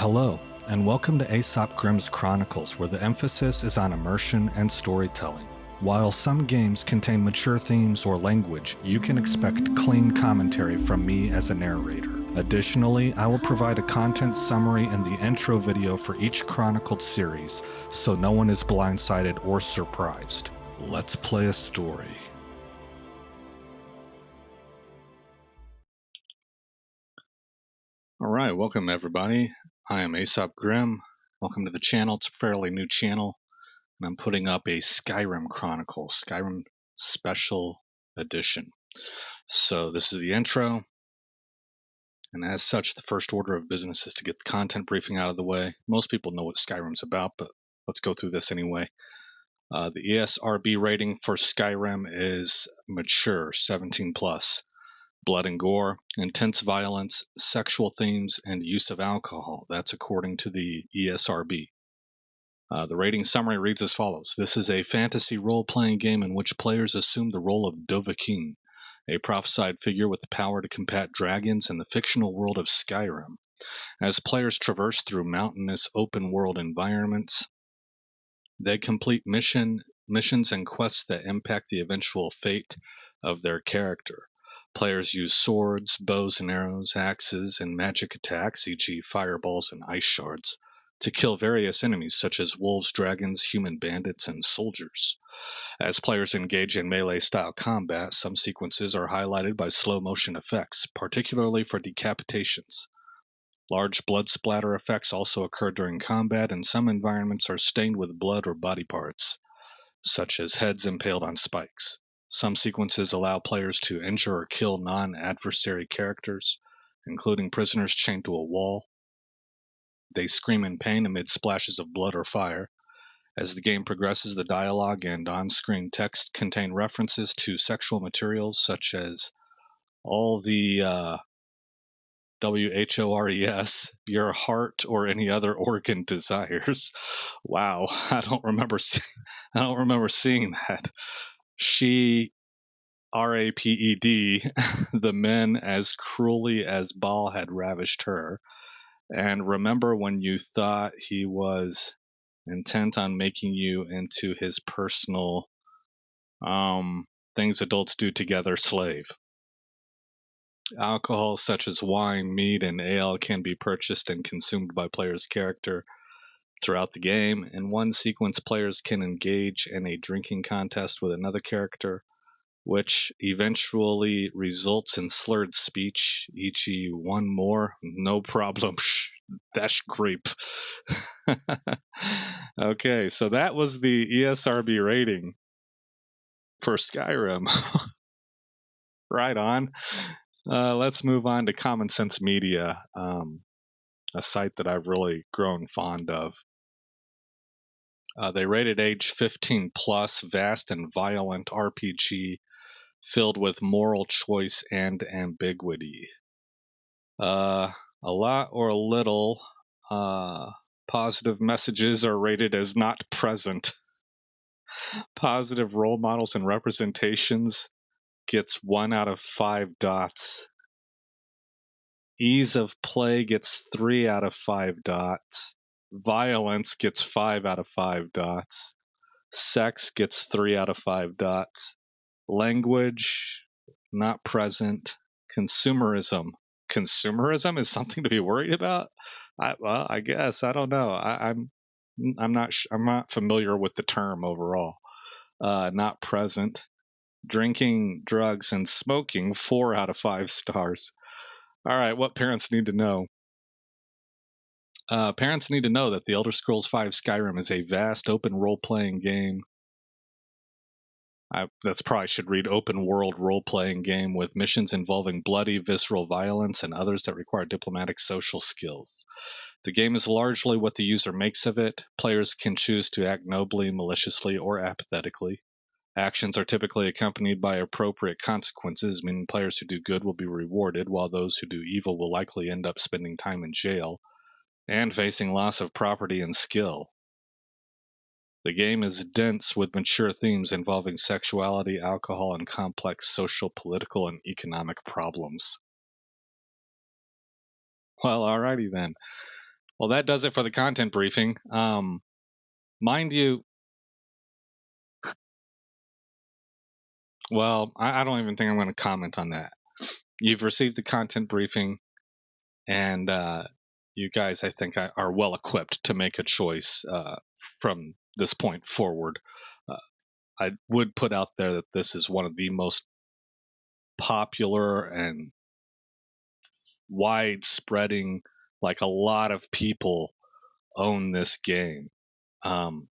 Hello, and welcome to Aesop Grimm's Chronicles, where the emphasis is on immersion and storytelling. While some games contain mature themes or language, you can expect clean commentary from me as a narrator. Additionally, I will provide a content summary in the intro video for each chronicled series, so no one is blindsided or surprised. Let's play a story. Alright, welcome everybody. I am Aesop Grimm. Welcome to the channel. It's a fairly new channel, and I'm putting up a Skyrim Chronicle, Skyrim Special Edition. So this is the intro, and as such, the first order of business is to get the content briefing out of the way. Most people know what Skyrim's about, but let's go through this anyway. The ESRB rating for Skyrim is mature, 17+. Blood and gore, intense violence, sexual themes, and use of alcohol. That's according to the ESRB. The rating summary reads as follows. This is a fantasy role-playing game in which players assume the role of Dovahkiin, a prophesied figure with the power to combat dragons in the fictional world of Skyrim. As players traverse through mountainous open-world environments, they complete missions and quests that impact the eventual fate of their character. Players use swords, bows and arrows, axes, and magic attacks, e.g. fireballs and ice shards, to kill various enemies such as wolves, dragons, human bandits, and soldiers. As players engage in melee-style combat, some sequences are highlighted by slow-motion effects, particularly for decapitations. Large blood splatter effects also occur during combat, and some environments are stained with blood or body parts, such as heads impaled on spikes. Some sequences allow players to injure or kill non-adversary characters, including prisoners chained to a wall. They scream in pain amid splashes of blood or fire. As the game progresses, the dialogue and on-screen text contain references to sexual materials such as all the WHORES, your heart or any other organ desires. Wow, I don't remember seeing that. She, RAPED, the men as cruelly as Baal had ravished her. And remember when you thought he was intent on making you into his personal things adults do together slave. Alcohol such as wine, mead, and ale can be purchased and consumed by players' character throughout the game. In one sequence, players can engage in a drinking contest with another character, which eventually results in slurred speech, e.g. one more, no problem, dash grape. Okay, so that was the ESRB rating for Skyrim. Right on. Let's move on to Common Sense Media, a site that I've really grown fond of. They rated age 15 plus, vast and violent RPG filled with moral choice and ambiguity. A lot or a little. Positive messages are rated as not present. Positive role models and representations gets 1 out of 5 dots. Ease of play gets 3 out of 5 dots. Violence gets 5 out of 5 dots. Sex gets 3 out of 5 dots. Language, not present. Consumerism. Consumerism is something to be worried about? I guess. I don't know. I'm not familiar with the term overall. Not present. Drinking, drugs, and smoking, 4 out of 5 stars. All right, what parents need to know. Parents need to know that The Elder Scrolls V Skyrim is a vast open role-playing game. That's probably should read open world role-playing game with missions involving bloody, visceral violence and others that require diplomatic social skills. The game is largely what the user makes of it. Players can choose to act nobly, maliciously, or apathetically. Actions are typically accompanied by appropriate consequences, meaning players who do good will be rewarded, while those who do evil will likely end up spending time in jail and facing loss of property and skill. The game is dense with mature themes involving sexuality, alcohol, and complex social, political, and economic problems. Well, alrighty then. Well, that does it for the content briefing. Mind you, well, I don't even think I'm going to comment on that. You've received the content briefing, and you guys, I think, are well equipped to make a choice from this point forward. I would put out there that this is one of the most popular and widespreading, like a lot of people own this game. And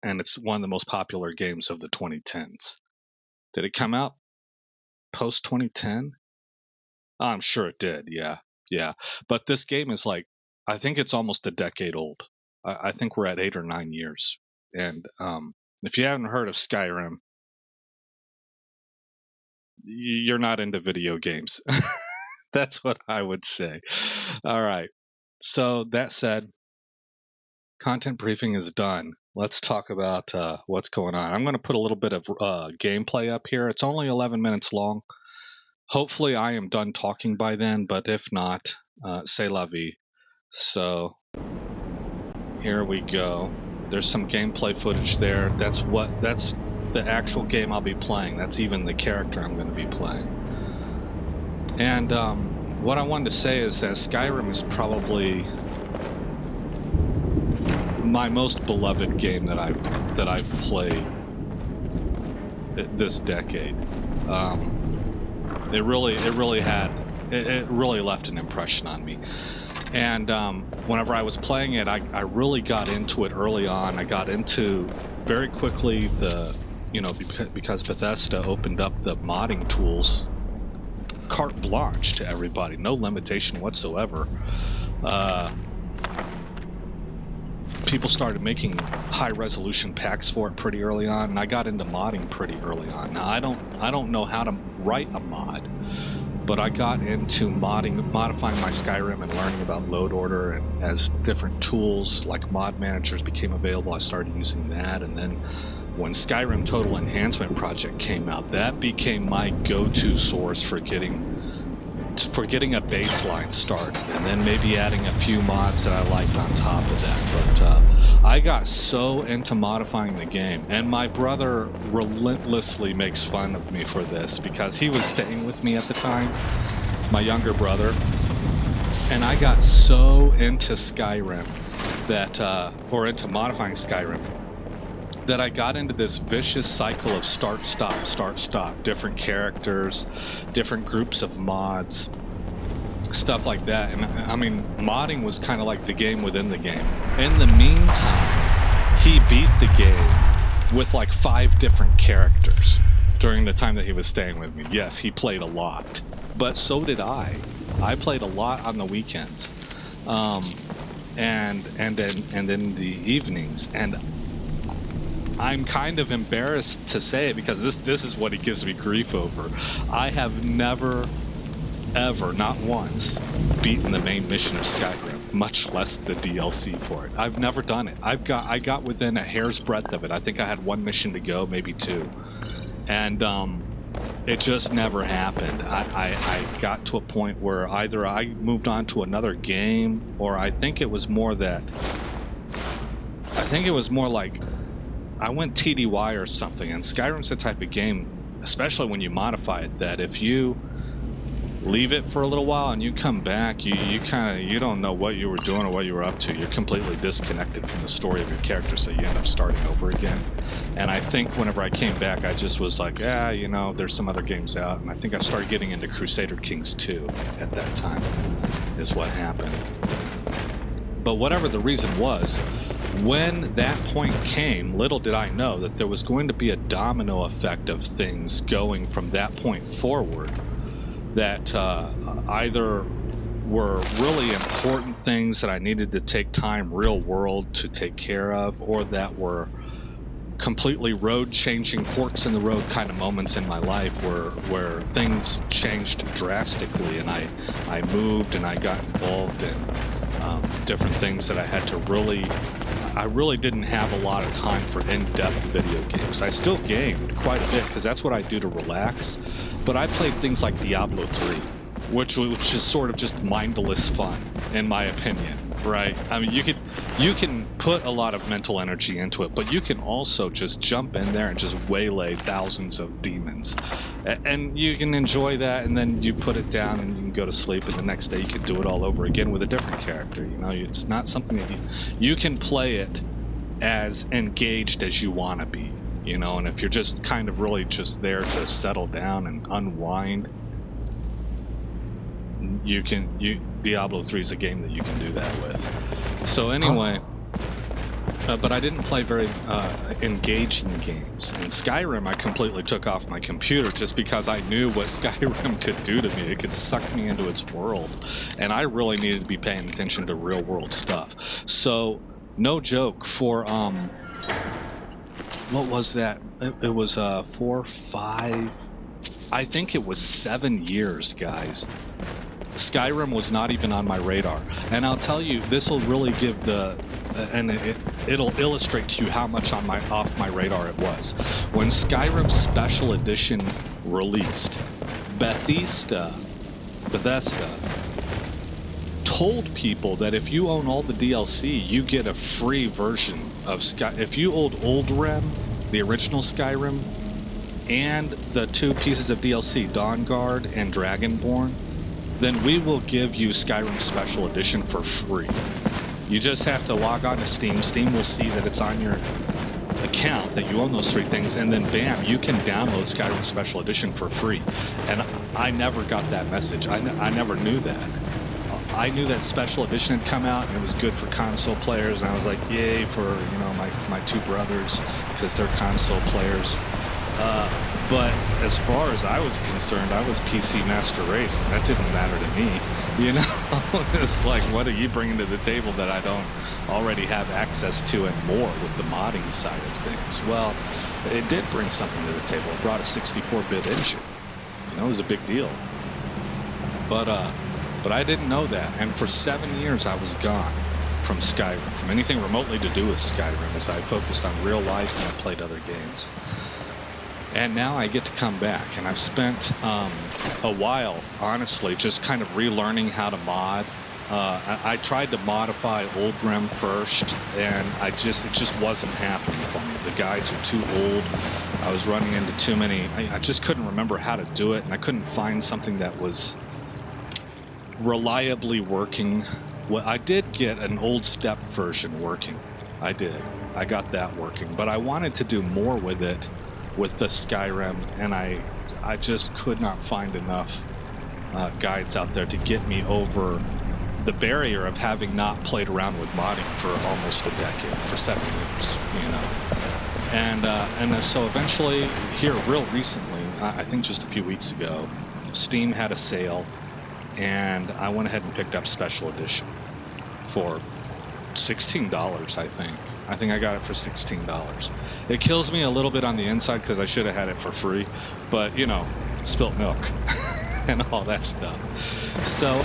it's one of the most popular games of the 2010s. Did it come out post 2010? I'm sure it did. Yeah. But this game is like, I think it's almost a decade old. I think we're at 8 or 9 years. And if you haven't heard of Skyrim, you're not into video games. That's what I would say. All right. So that said, content briefing is done. Let's talk about what's going on. I'm going to put a little bit of gameplay up here. It's only 11 minutes long. Hopefully I am done talking by then, but if not, c'est la vie. So here we go. There's some gameplay footage there. That's the actual game I'll be playing. That's even the character I'm going to be playing. And what I wanted to say is that Skyrim is probably my most beloved game that I've played this decade. It really left an impression on me. And whenever I was playing it, I really got into it early on. I got into very quickly because Bethesda opened up the modding tools carte blanche to everybody, no limitation whatsoever. People started making high resolution packs for it pretty early on, and I got into modding pretty early on. Now I don't know how to write a mod, but I got into modifying my Skyrim and learning about load order, and as different tools like mod managers became available, I started using that. And then when Skyrim Total Enhancement Project came out, that became my go-to source for getting a baseline started, and then maybe adding a few mods that I liked on top of that. But I got so into modifying the game, and my brother relentlessly makes fun of me for this because he was staying with me at the time, my younger brother, and I got so into Skyrim or into modifying Skyrim, that I got into this vicious cycle of start, stop, different characters, different groups of mods, stuff like that. And I mean, modding was kind of like the game within the game. In the meantime, he beat the game with like 5 different characters during the time that he was staying with me. Yes, he played a lot, but so did I. I played a lot on the weekends, and then the evenings. And I'm kind of embarrassed to say it because this is what he gives me grief over. I have never, ever, not once, beaten the main mission of Skyrim, much less the DLC for it. I've never done it. I got within a hair's breadth of it. I think I had 1 mission to go, maybe 2. And it just never happened. I got to a point where either I moved on to another game, or I think it was more like I went TDY or something. And Skyrim's the type of game, especially when you modify it, that if you leave it for a little while and you come back, you don't know what you were doing or what you were up to. You're completely disconnected from the story of your character, so you end up starting over again. And I think whenever I came back, I just was like, there's some other games out. And I think I started getting into Crusader Kings 2 at that time, is what happened. But whatever the reason was, when that point came, little did I know that there was going to be a domino effect of things going from that point forward that either were really important things that I needed to take time real world to take care of, or that were completely road-changing, forks in the road kind of moments in my life where things changed drastically, and I moved and I got involved in different things that I really didn't have a lot of time for in-depth video games. I still gamed quite a bit because that's what I do to relax, but I played things like Diablo 3 which is sort of just mindless fun, in my opinion, right? I mean, you can put a lot of mental energy into it, but you can also just jump in there and just waylay thousands of demons, and you can enjoy that, and then you put it down and you can go to sleep, and the next day you can do it all over again with a different character. You know, it's not something that you can play it as engaged as you want to be, you know, and if you're just kind of really just there to settle down and unwind, Diablo 3 is a game that you can do that with. So anyway, but I didn't play very engaging games. And Skyrim, I completely took off my computer just because I knew what Skyrim could do to me. It could suck me into its world, and I really needed to be paying attention to real world stuff. So no joke, for what was that? It was 4, 5, I think it was 7 years, guys. Skyrim was not even on my radar, and I'll tell you, this will really give it'll illustrate to you how much off my radar it was. When Skyrim Special Edition released, Bethesda told people that if you own all the DLC, you get a free version of if you own Oldrem, the original Skyrim, and the 2 pieces of DLC, Dawnguard and Dragonborn, then we will give you Skyrim Special Edition for free. You just have to log on to Steam. Steam will see that it's on your account, that you own those 3 things, and then bam, you can download Skyrim Special Edition for free. And I never got that message. I never knew that. I knew that Special Edition had come out and it was good for console players, and I was like, yay for, you know, my 2 brothers, because they're console players. But as far as I was concerned, I was PC Master Race, and that didn't matter to me. You know, it's like, what are you bringing to the table that I don't already have access to and more with the modding side of things? Well, it did bring something to the table. It brought a 64-bit engine. You know, it was a big deal. But I didn't know that, and for 7 years I was gone from Skyrim, from anything remotely to do with Skyrim, as I focused on real life and I played other games. And now I get to come back, and I've spent a while, honestly, just kind of relearning how to mod. I tried to modify Oldrem first, and it just wasn't happening for me. The guides are too old. I was running into too many. I just couldn't remember how to do it, and I couldn't find something that was reliably working. Well, I did get an old S.T.E.P version working. I did. I got that working, but I wanted to do more with it, with the Skyrim, and I just could not find enough guides out there to get me over the barrier of having not played around with modding for almost a decade, for 7 years, you know. And so eventually, here real recently, I think just a few weeks ago, Steam had a sale, and I went ahead and picked up Special Edition for $16, I think. I think I got it for $16. It kills me a little bit on the inside because I should have had it for free, but, you know, spilt milk and all that stuff. So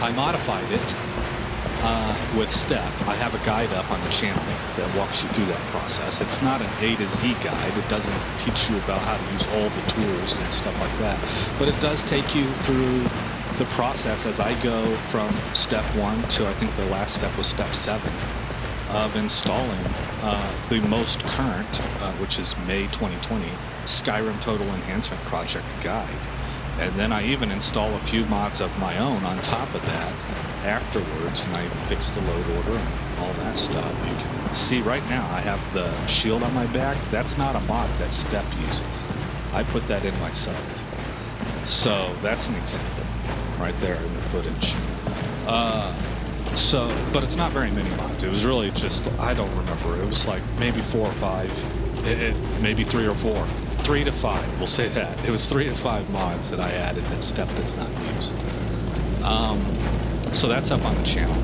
I modified it with S.T.E.P. I have a guide up on the channel that walks you through that process. It's not an A to Z guide. It doesn't teach you about how to use all the tools and stuff like that, but it does take you through the process as I go from step 1 to, I think the last step was step 7. Of installing the most current, which is May 2020, Skyrim Total Enhancement Project Guide. And then I even install a few mods of my own on top of that afterwards, and I fix the load order and all that stuff. You can see right now I have the shield on my back. That's not a mod that S.T.E.P uses. I put that in myself. So that's an example right there in the footage. But it's not very many mods. It was really just, I don't remember. It was like maybe 4 or 5, maybe 3 or 4. 3 to 5, we'll say that. It was 3 to 5 mods that I added that S.T.E.P does not use. So that's up on the channel.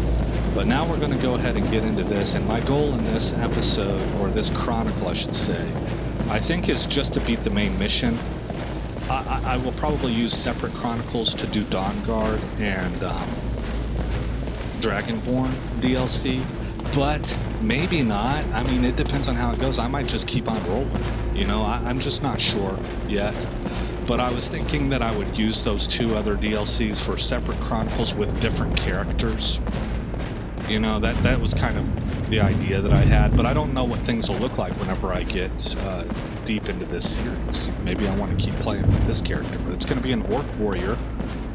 But now we're going to go ahead and get into this, and my goal in this episode, or this chronicle I should say, I think is just to beat the main mission. I will probably use separate chronicles to do Dawnguard and Dragonborn DLC, but maybe not. I mean, it depends on how it goes. I might just keep on rolling. You know, I'm just not sure yet. But I was thinking that I would use those 2 other DLCs for separate chronicles with different characters. You know, that was kind of the idea that I had, but I don't know what things will look like whenever I get deep into this series. Maybe I want to keep playing with this character, but it's going to be an Orc Warrior,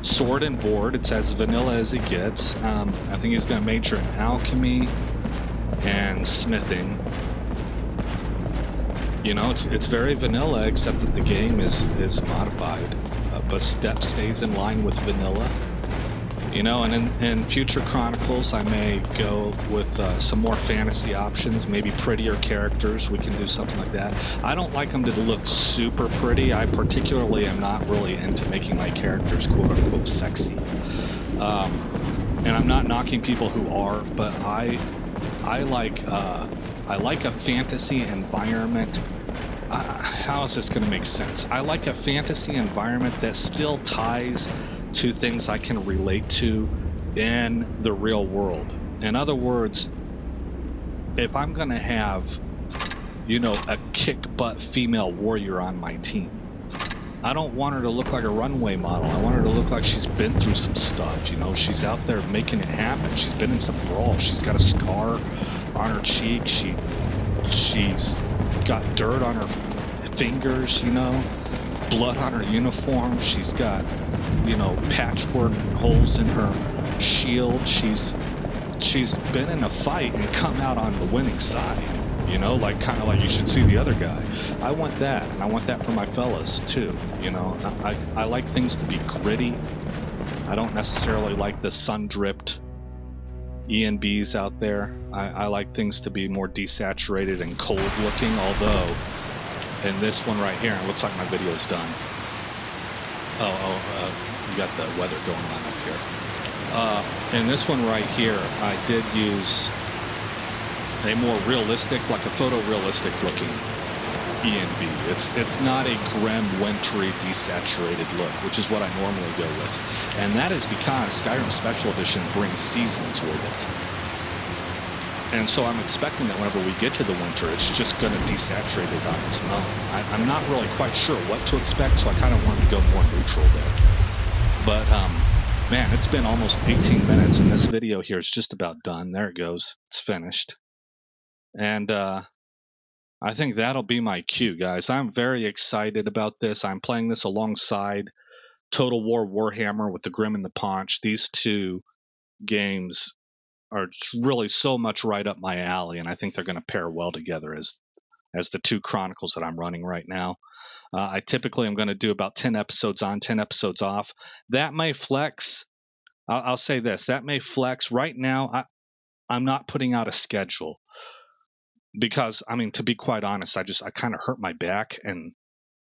sword and board. It's as vanilla as it gets. I think he's going to major in alchemy and smithing. You know, it's very vanilla, except that the game is modified, but S.T.E.P stays in line with vanilla. You know, and in future chronicles, I may go with some more fantasy options, maybe prettier characters. We can do something like that. I don't like them to look super pretty. I particularly am not really into making my characters quote-unquote sexy. And I'm not knocking people who are, but I like a fantasy environment. How is this going to make sense? I like a fantasy environment that still ties to things I can relate to in the real world. In other words, if I'm going to have, you know, a kick-butt female warrior on my team, I don't want her to look like a runway model. I want her to look like she's been through some stuff. You know, she's out there making it happen. She's been in some brawls. She's got a scar on her cheek. She's got dirt on her fingers, you know, blood on her uniform. She's got, you know, patchwork holes in her shield. She's been in a fight and come out on the winning side, you know, like kind of like you should see the other guy. I want that, and I want that for my fellas too. You know, I like things to be gritty. I don't necessarily like the sun-dripped ENBs out there. I like things to be more desaturated and cold looking, although in this one right here, it looks like my video's done. You got the weather going on up here. In this one right here, I did use a more realistic, like a photorealistic looking ENB. It's not a grim, wintry, desaturated look, which is what I normally go with. And that is because Skyrim Special Edition brings seasons with it. And so I'm expecting that whenever we get to the winter, it's just going to desaturate it on its own. I'm not really quite sure what to expect, so I kind of wanted to go more neutral there. But, man, it's been almost 18 minutes, and this video here is just about done. There it goes. It's finished. And I think that'll be my cue, guys. I'm very excited about this. I'm playing this alongside Total War Warhammer with the Grim and the Paunch. These 2 games are really so much right up my alley, and I think they're going to pair well together as the 2 chronicles that I'm running right now. I typically am going to do about 10 episodes on, 10 episodes off. That may flex. I'll say this. That may flex. Right now, I'm not putting out a schedule because, I mean, to be quite honest, I kind of hurt my back, and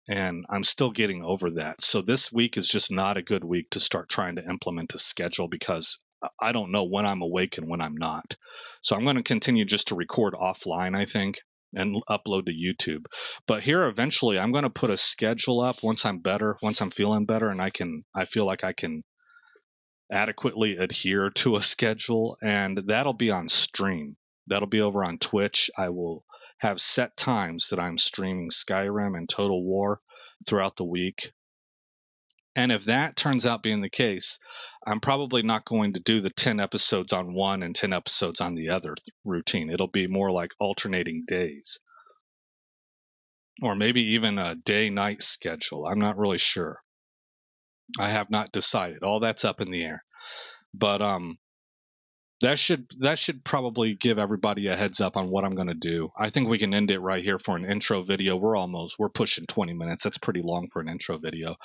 I'm still getting over that. So this week is just not a good week to start trying to implement a schedule because I don't know when I'm awake and when I'm not. So I'm going to continue just to record offline, I think, and upload to YouTube. But here eventually I'm going to put a schedule up once I'm better, once I'm feeling better, and I feel like I can adequately adhere to a schedule, and that'll be on stream. That'll be over on Twitch. I will have set times that I'm streaming Skyrim and Total War throughout the week. And if that turns out being the case, I'm probably not going to do the 10 episodes on one and 10 episodes on the other routine. It'll be more like alternating days. Or maybe even a day-night schedule. I'm not really sure. I have not decided. All that's up in the air. But that should probably give everybody a heads up on what I'm going to do. I think we can end it right here for an intro video. We're pushing 20 minutes. That's pretty long for an intro video.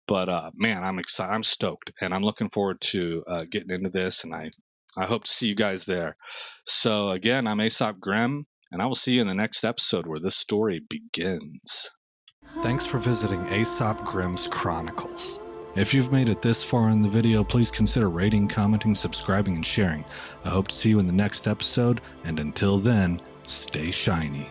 But man, I'm excited. I'm stoked, and I'm looking forward to getting into this. And I hope to see you guys there. So again, I'm S.T.E.P Grim, and I will see you in the next episode where this story begins. Thanks for visiting S.T.E.P Grim's Chronicles. If you've made it this far in the video, please consider rating, commenting, subscribing, and sharing. I hope to see you in the next episode, and until then, stay shiny.